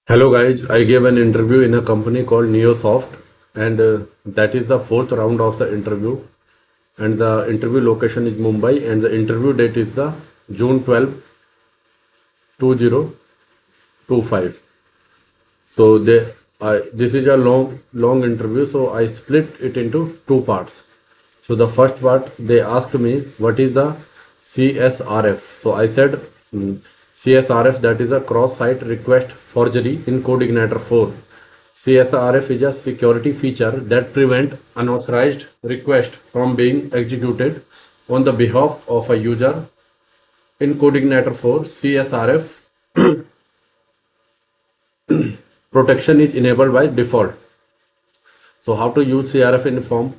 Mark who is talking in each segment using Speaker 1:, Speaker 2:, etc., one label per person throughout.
Speaker 1: Hello guys, I gave an interview in a company called Neosoft, and that is the fourth round of the interview. And the interview location is Mumbai, and the interview date is the June 12, 2025. So this is a long interview, so I split it into two parts. So the first part, they asked me what is the CSRF. So I said CSRF, that is a cross-site request forgery in CodeIgniter 4. CSRF is a security feature that prevent unauthorized request from being executed on the behalf of a user. In CodeIgniter 4, CSRF protection is enabled by default. So how to use CRF in form?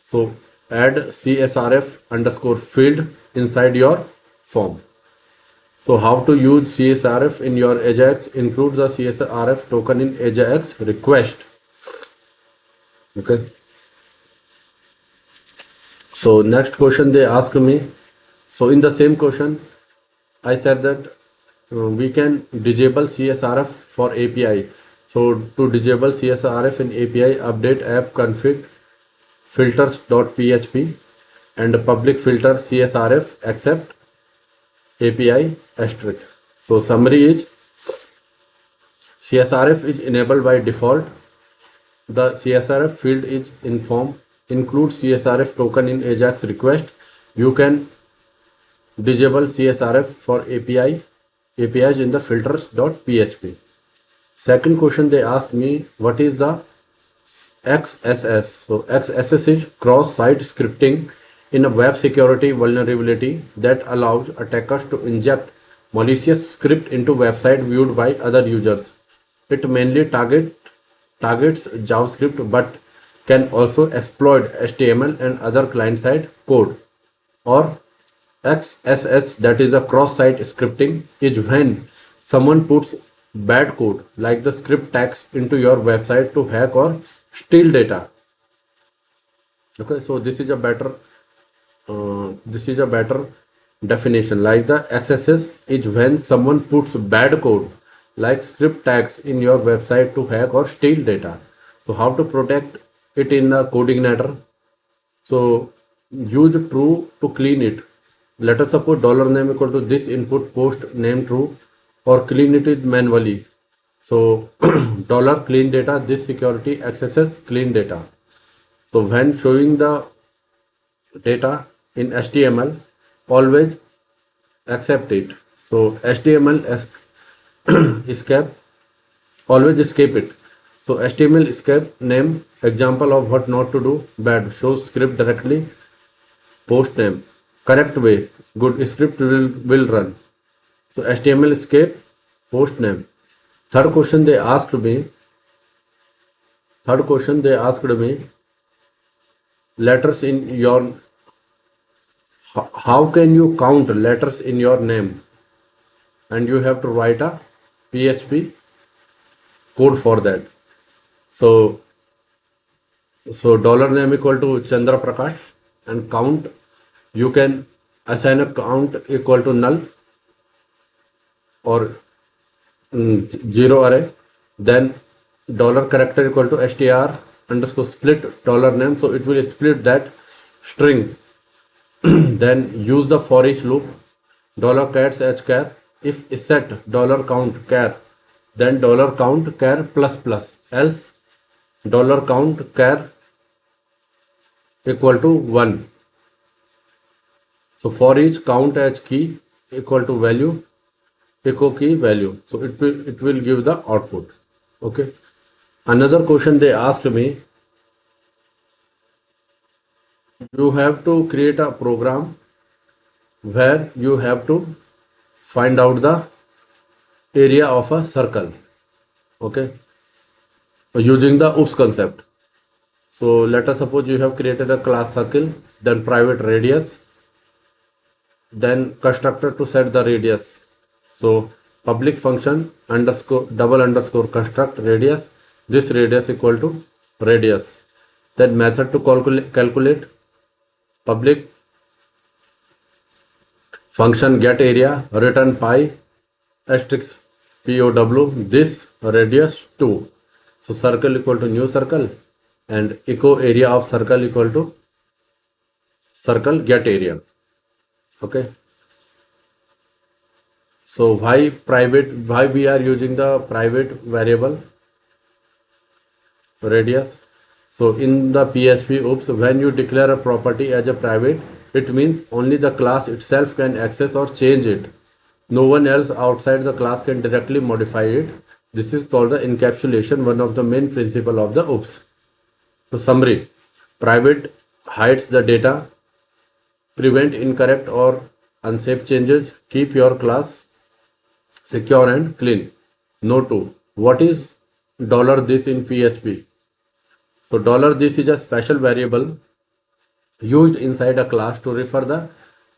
Speaker 1: So add CSRF underscore field inside your form. So how to use CSRF in your AJAX? Include the CSRF token in AJAX request. Okay. So next question they asked me. So in the same question, I said that we can disable CSRF for API. So to disable CSRF in API, update app config filters.php and public filter CSRF except API asterisk. So summary is CSRF is enabled by default. The CSRF field is in form includes CSRF token in AJAX request. You can disable CSRF for APIs in the filters.php. Second question they asked me, what is the XSS? So XSS is cross-site scripting in a web security vulnerability that allows attackers to inject malicious script into website viewed by other users. It mainly targets JavaScript but can also exploit HTML and other client-side code. Or XSS, that is a cross-site scripting, is when someone puts bad code like the script tags into your website to hack or steal data. Okay, so this is a better definition. Like the XSS is when someone puts bad code like script tags in your website to hack or steal data. So how to protect it in the CodeIgniter? So use true to clean it. Let us suppose $name equal to this input post name true or clean it manually. So dollar clean data, this security accesses clean data. So when showing the data in HTML, always accept it. So HTML escape, always escape it. So HTML escape name, example of what not to do, bad, shows script directly, post name, correct way, good, script will run. So HTML escape, post name. Third question they asked me, letters in your, how can you count letters in your name? And you have to write a PHP code for that. So $name equal to Chandra Prakash and count, you can assign a count equal to null or zero array, then dollar character equal to str underscore split $name, so it will split that strings. Then use the for each loop, $cats h char, if set $count char, then $count char plus plus, else $count char equal to 1. So for each count as key equal to value, echo key value, so it will give the output. Okay. Another question they asked me, you have to create a program where you have to find out the area of a circle, okay, using the oops concept. So let us suppose you have created a class circle, then private radius, then constructor to set the radius. So public function underscore double underscore construct radius, this radius equal to radius. Then method to calculate public function get area, return pi asterisk POW, this radius 2. So circle equal to new circle and echo area of circle equal to circle get area. Okay. So why we are using the private variable radius? So in the PHP oops, when you declare a property as a private, it means only the class itself can access or change it. No one else outside the class can directly modify it. This is called the encapsulation, one of the main principle of the OOPS. So summary, private hides the data, prevent incorrect or unsafe changes, keep your class secure and clean. Note 2. What is $this in PHP? So $this is a special variable used inside a class to refer the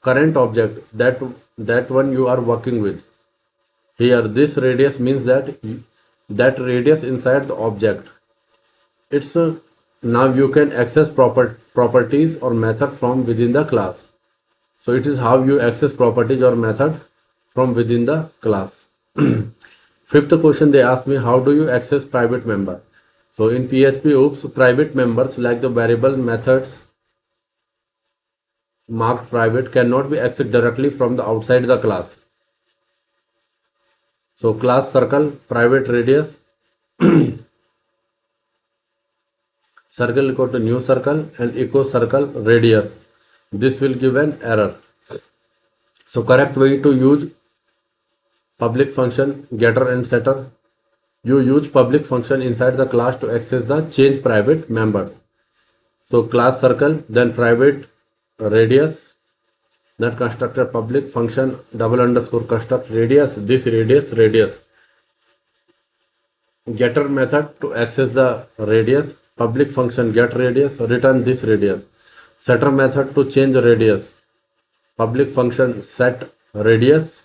Speaker 1: current object that one you are working with. Here this radius means that radius inside the object. It's now you can access properties or method from within the class. So it is how you access properties or method from within the class. Fifth question they ask me, how do you access private member? So in PHP oops, private members like the variable methods marked private cannot be accessed directly from the outside the class. So class circle private radius circle equal to new circle and echo circle radius. This will give an error. So correct way to use public function getter and setter. You use public function inside the class to access the change private members. So class circle, then private radius, then constructor public function double underscore construct radius, this radius. Getter method to access the radius, public function get radius, return this radius. Setter method to change radius, public function set radius,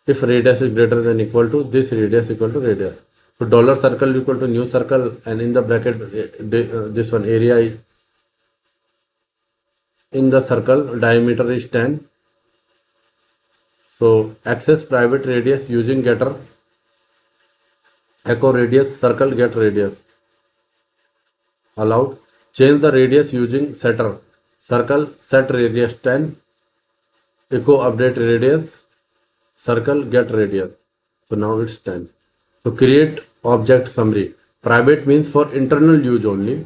Speaker 1: if radius is greater than equal to this radius equal to radius. So dollar circle equal to new circle and in the bracket this one area in the circle diameter is 10. So access private radius using getter echo radius circle get radius. Allowed. Change the radius using setter circle set radius 10 echo update radius circle get radius. So now it's 10. So create object summary. Private means for internal use only.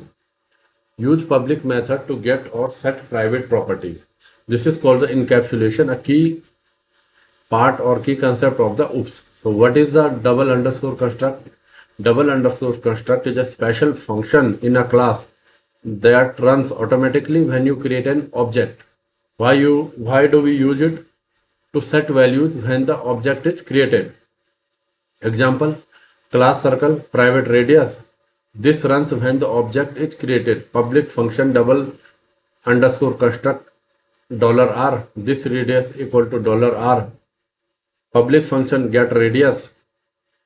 Speaker 1: Use public method to get or set private properties. This is called the encapsulation, a key part or key concept of the OOPS. So what is the double underscore construct? Double underscore construct is a special function in a class that runs automatically when you create an object. Why do we use it? To set values when the object is created. Example, class circle private radius. This runs when the object is created. Public function double underscore construct $r. This radius equal to $r. Public function get radius.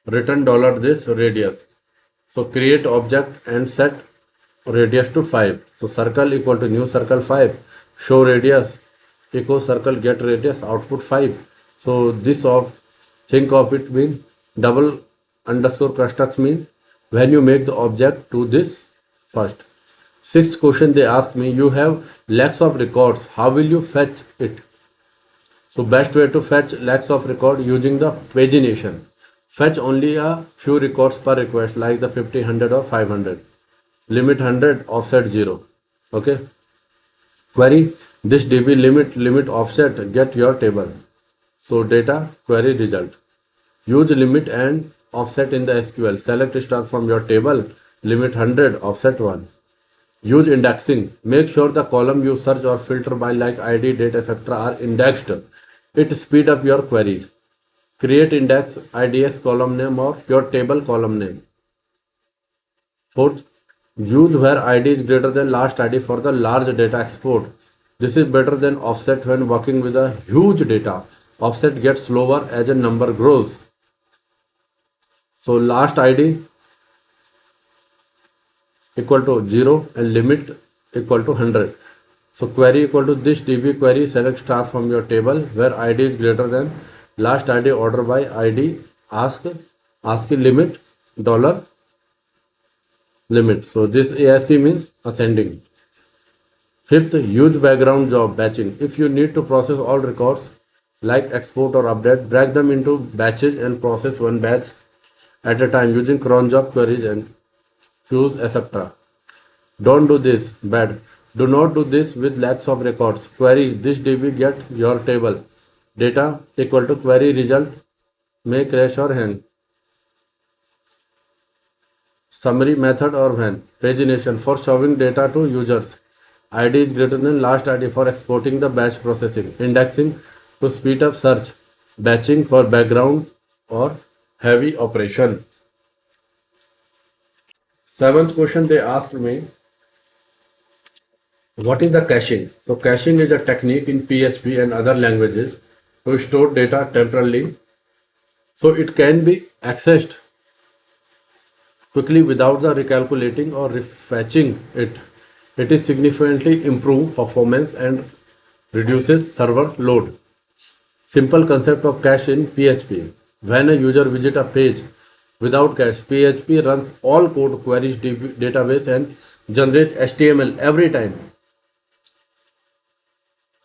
Speaker 1: Return $this radius. So create object and set radius to 5. So circle equal to new circle 5. Show radius. Echo circle get radius output 5. So this think of it mean double underscore constructs mean when you make the object to this first. Sixth question they ask me, you have lakhs of records, how will you fetch it? So best way to fetch lakhs of record using the pagination. Fetch only a few records per request like the 50, 100 or 500. Limit 100, offset 0. Okay. Query this db limit offset get your table. So data query result. Use limit and offset in the SQL. Select star from your table. Limit 100 offset 1. Use indexing. Make sure the column you search or filter by like ID, date, etc. are indexed. It speed up your queries. Create index IDX column name or your table column name. Fourth, use where ID is greater than last ID for the large data export. This is better than offset when working with a huge data. Offset gets slower as a number grows. So last ID equal to 0 and limit equal to 100. So query equal to this db query select star from your table where ID is greater than last ID order by ID ask, ASCII limit, dollar limit. So this ASC means ascending. Fifth, huge background job batching. If you need to process all records like export or update, break them into batches and process one batch at a time using cron job queries and fuse, etc. Don't do this. Bad. Do not do this with lakhs of records. Query this DB get your table. Data equal to query result may crash or hang. Summary method or when. Pagination for showing data to users. ID is greater than last ID for exporting the batch processing. Indexing to speed up search. Batching for background or heavy operation. Seventh question they asked me, what is the caching? So caching is a technique in PHP and other languages to store data temporarily so it can be accessed quickly without the recalculating or refetching it. It is significantly improve performance and reduces server load. Simple concept of cache in PHP. When a user visits a page without cache, PHP runs all code queries database and generates HTML every time.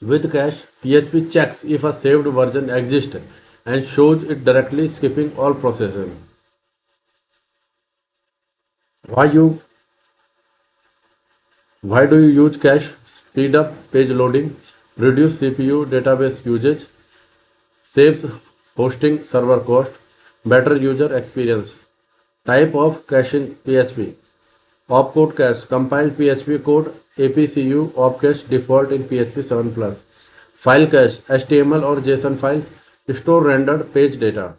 Speaker 1: With cache, PHP checks if a saved version exists and shows it directly, skipping all processing. Why you Why do you use cache? Speed up page loading, reduce CPU database usage, saves hosting server cost, better user experience. Type of cache in PHP. Opcode cache, compiled PHP code, APCU opcache default in PHP 7 plus. File cache, HTML or JSON files, store rendered page data.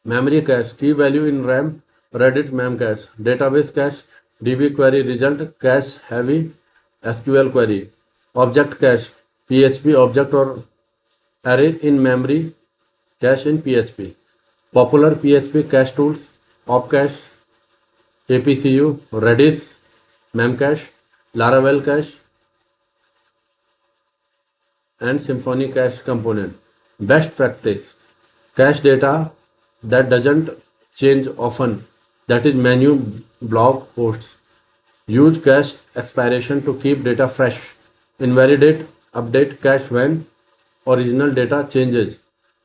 Speaker 1: Memory cache, key value in RAM, Reddit memcache. Database cache, DB query result, cache heavy, SQL query. Object cache, PHP object or array in memory, cache in PHP. Popular PHP cache tools, Opcache, APCU, Redis, Memcache, Laravel cache, and Symfony cache component. Best practice, cache data that doesn't change often, that is menu blog posts. Use cache expiration to keep data fresh. Invalidate update cache when original data changes.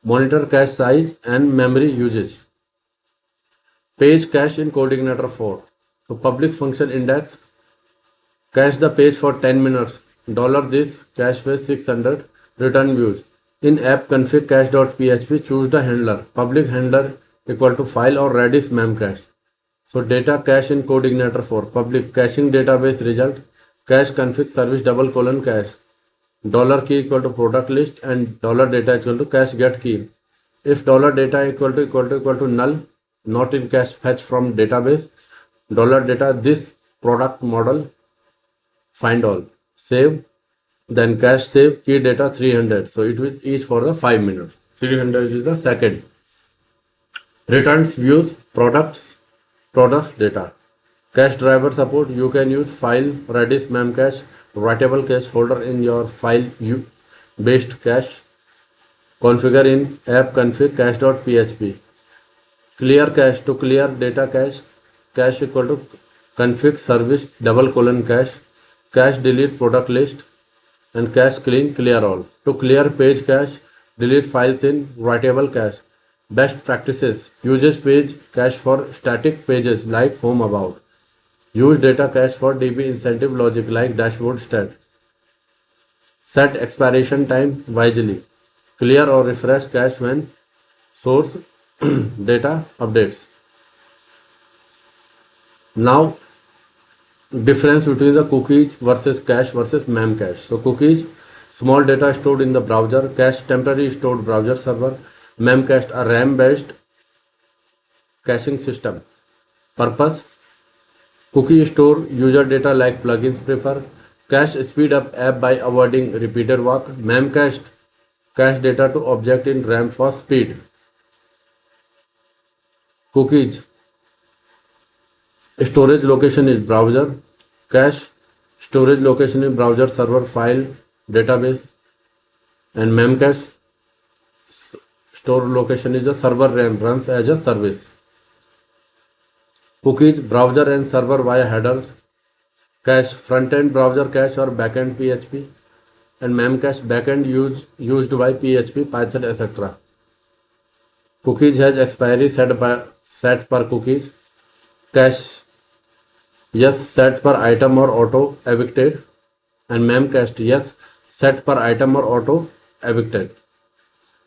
Speaker 1: Monitor cache size and memory usage. Page cache in coordinator 4. So public function index, cache the page for 10 minutes. $this cache space 600 return views. In app config cache.php, choose the handler. Public handler equal to file or Redis memcache. So data cache in coordinator 4. Public caching database result. Cache config service double colon cache. Dollar key equal to product list and dollar data equal to cache get key. If dollar data equal to null, not in cache fetch from database, dollar data this product model find all. Save, then cache save key data 300. So it will each for the 5 minutes. 300 is the second. Returns views products data. Cache driver support, you can use file Redis memcache writable cache folder in your file based cache. Configure in app config cache.php. Clear cache, to clear data cache, cache equal to config service double colon cache, cache delete product list, and cache clean clear all. To clear page cache, delete files in writable cache. Best practices, uses page cache for static pages like home about. Use data cache for DB incentive logic like dashboard stat. Set expiration time wisely. Clear or refresh cache when source data updates. Now, difference between the cookies versus cache versus memcache. So cookies, small data stored in the browser. Cache, temporary stored browser server. Memcache, a RAM based caching system. Purpose, cookie store user data like plugins prefer. Cache speed up app by avoiding repeated work. Memcache, cache data to object in RAM for speed. Cookies, storage location is browser. Cache, storage location is browser server file database. And memcache, store location is a server runs as a service. Cookies, browser and server via headers. Cache, front-end browser cache or backend PHP. And memcache, backend used by PHP, Python, etc. Cookies has expiry set per cookies. Cache, yes, set per item or auto evicted. And memcached, yes, set per item or auto evicted.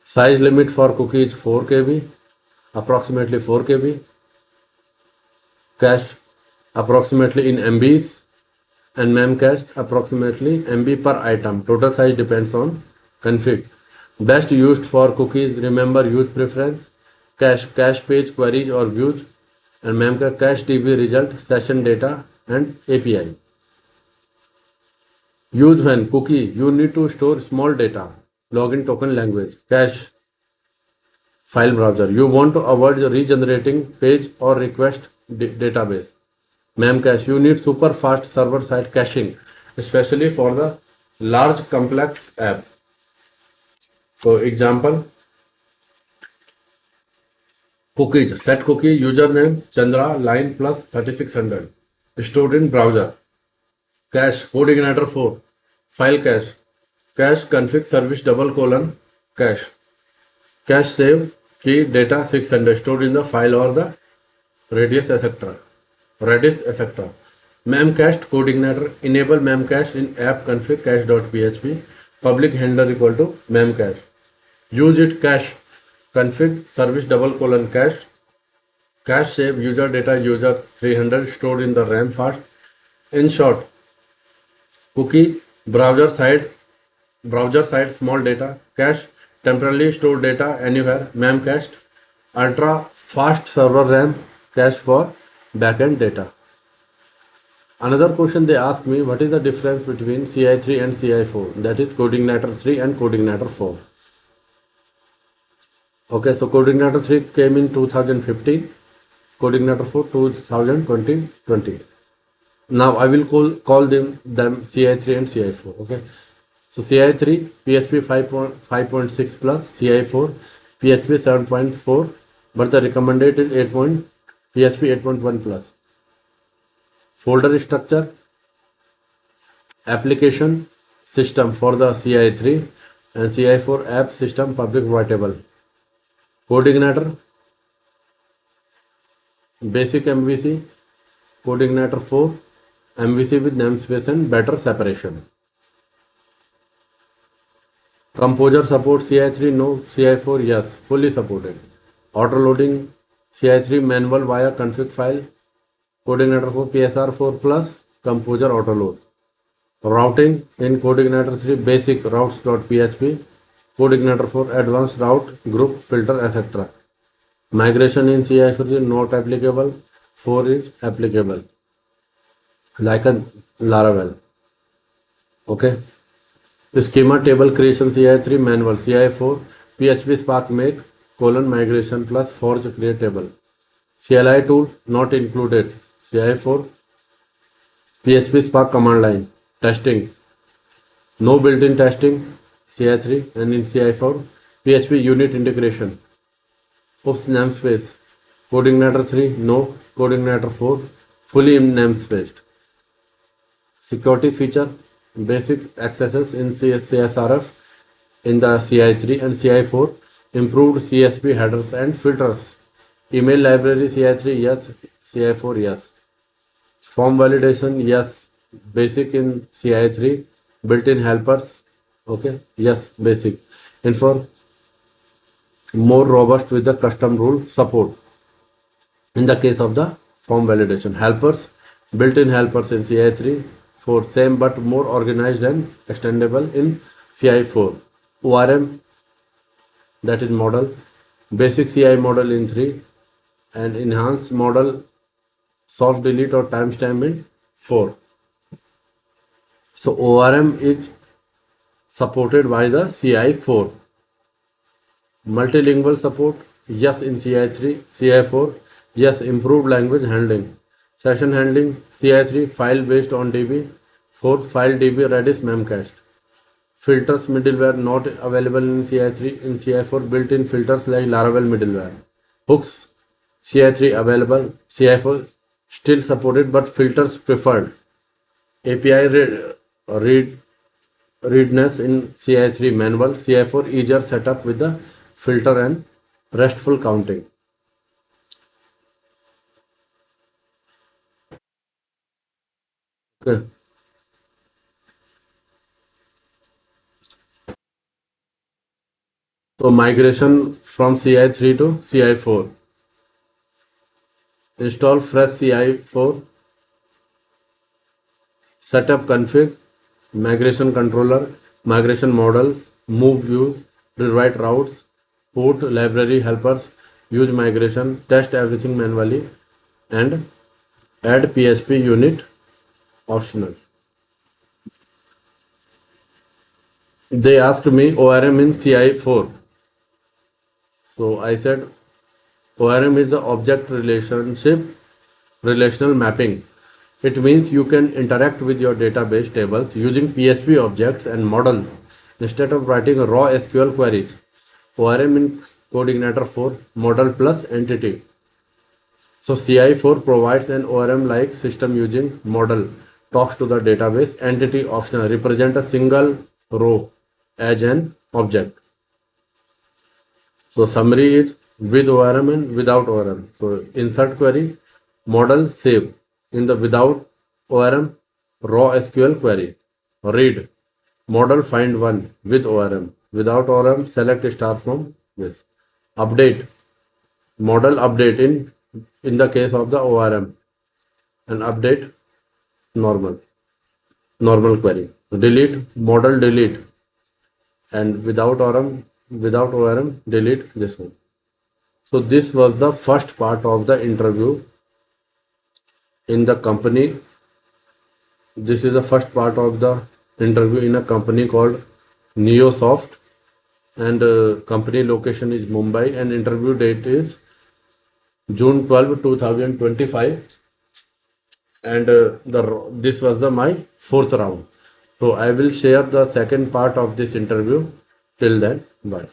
Speaker 1: Size limit for cookies 4 KB, approximately 4 KB. Cache approximately in MBs and memcached approximately MB per item. Total size depends on config. Best used for cookies, remember use preference, cache page queries or views, and memcache cache DB result, session data and API. Use when cookie, you need to store small data, login token language, cache file browser. You want to avoid regenerating page or request database. Memcache, you need super fast server side caching, especially for the large complex app. So example, cookies, set cookie username Chandra line plus 3600 stored in browser. Cache codeignator 4 file cache config service double colon cache save key data 600 stored in the file or the Redis etc. Memcached codeignator enable memcache in app config cache.php public handler equal to memcache. Use it cache config service double colon cache save user data user 300 stored in the RAM fast. In short, cookie browser side small data cache temporarily stored data anywhere memcached ultra fast server RAM cache for backend data. Another question they ask me, what is the difference between CI3 and CI4? That is codeignator 3 and codeignator 4. Okay, so codeignator 3 came in 2015, codeignator 4 2020. Now I will call them CI3 and CI4. Okay, so CI3 PHP 5.6 plus, CI4 PHP 7.4, but the recommended is PHP 8.1 plus. Folder structure, application system for the CI3 and CI4 app system public writable. Codeignator, basic MVC, codeignator 4, MVC with namespace and better separation. Composer support CI3 no, CI4 yes, fully supported. Auto loading CI3 manual via config file, codeignator 4 PSR4 plus, Composer autoload. Routing in codeignator 3 basic routes.php, codeignator 4 advanced route group filter etc. Migration in CI4 is not applicable, 4 is applicable like a Laravel. Okay, schema table creation CI3 manual, CI4 PHP Spark make migration plus forge create table. CLI tool not included, CI4 PHP Spark command line testing, no built-in testing, CI3, and in CI4 PHP unit integration. Oops, namespace codeignator 3 no, codeignator 4 fully namespaced. Security feature basic accesses in CSRF in the CI3 and CI4, improved CSP headers and filters. Email library CI3 yes, CI4 yes. Form validation yes, basic in CI3, built-in helpers okay yes, basic. Info more robust with the custom rule support. In the case of the form validation, helpers, built-in helpers in CI3 for same but more organized and extendable in CI4. ORM, that is model, basic CI model in 3 and enhanced model soft delete or timestamp in 4. So ORM is supported by the CI4. Multilingual support, yes in CI3, CI4, yes improved language handling. Session handling, CI3 file based on DB, 4 file DB Redis memcached. Filters middleware not available in CI3. In CI4, built-in filters like Laravel middleware. Hooks, CI3 available. CI4 still supported, but filters preferred. API readiness in CI3 manual. CI4 easier setup with the filter and RESTful counting. Okay. So migration from CI3 to CI4. Install fresh CI4. Setup config. Migration controller. Migration models. Move views. Rewrite routes. Port library helpers. Use migration. Test everything manually. And add PHP unit optional. They asked me ORM in CI4. So I said ORM is the object relational mapping. It means you can interact with your database tables using PHP objects and model instead of writing raw SQL queries. ORM in Codeigniter 4 model plus entity. So CI4 provides an ORM like system using model talks to the database entity optional represent a single row as an object. So summary is with ORM and without ORM. So insert query, model save. In the without ORM, raw SQL query. Read, model find one with ORM. Without ORM, select star from this. Update, model update in the case of the ORM and update normal query. Delete, model delete and without ORM, delete this one. So this was the first part of the interview in the company. This is the first part of the interview in a company called Neosoft, and company location is Mumbai, and interview date is June 12, 2025, and this was the my fourth round. So I will share the second part of this interview. Till then, bye.